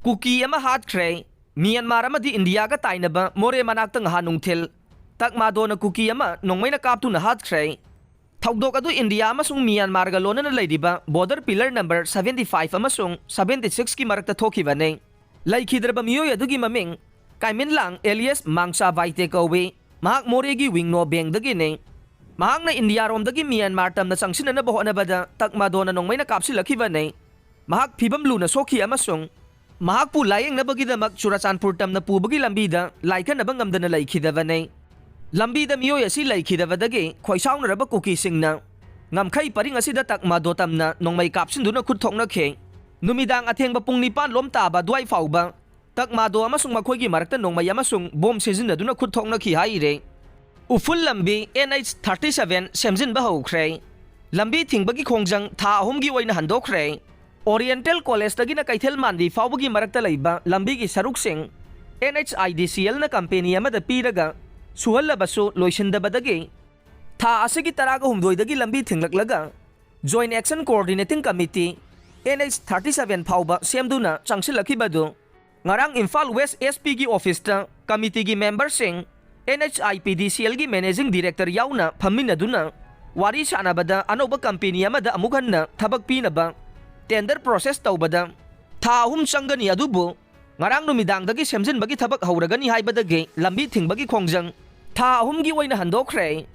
Kuki ama hatkre Myanmar amadi India ka tainaba more manaktang hanungthil takmado na kuki ama nongmay nakaptu na hatkre Thaukdok adu India amasung Myanmar ga lona na laydiba border pillar number 75 amasung 76 ki marakta thokibane laikhidraba miyoy adugi maming Kaimin lang alias Mangsa Vaite Kawe mahak moregi wingno beng dagine mahak na India rom dagi Myanmar tam na sangsin na baho na bada takmado na nongmay nakapsilakibane mahak phibam lu na sokhi amasung mahak pu layeng na bagidamak Churachandpur tam na pu bagi lambida laikan na bangamda na laikhidavane lambida miyoy asi laikhidavadagi khoisaw na raba kuki singna ngamkhay paring asida takmado tam na nong may kapsin duna kuthok na khe numidang atheng bapung nipan lom taba duai fauba takmado amasung makhoy gi marakta nong may amasung bom season na duna kuthok na khi haire uful lambi NH 37 semjin ba hokre lambi thingbagi khongjang tha ahum gi oina handokre Oriental College tagi na kaithel mandi fawbagi marakta laiba lambi gi saruk sing NHIDCL na company amada piraga suhallabasu loisindabadagi tha asigi taraga humdoi dagi lambi thinglaklaga Joint Action Coordinating Committee NH 37 phawba semduna changsilakibadu ngarang Imphal West SP gi office ta committee gi member sing NHIPDCL gi managing director yauna phaminaduna wari sanabada anoba company amada amughanna thabak pinaba tender process tawbada tha ahum changani adubu ngarang numidang dagi semjin bagi thabak hauragani haibadagi lambi thingbagi khongjang tha ahum gi oina handokre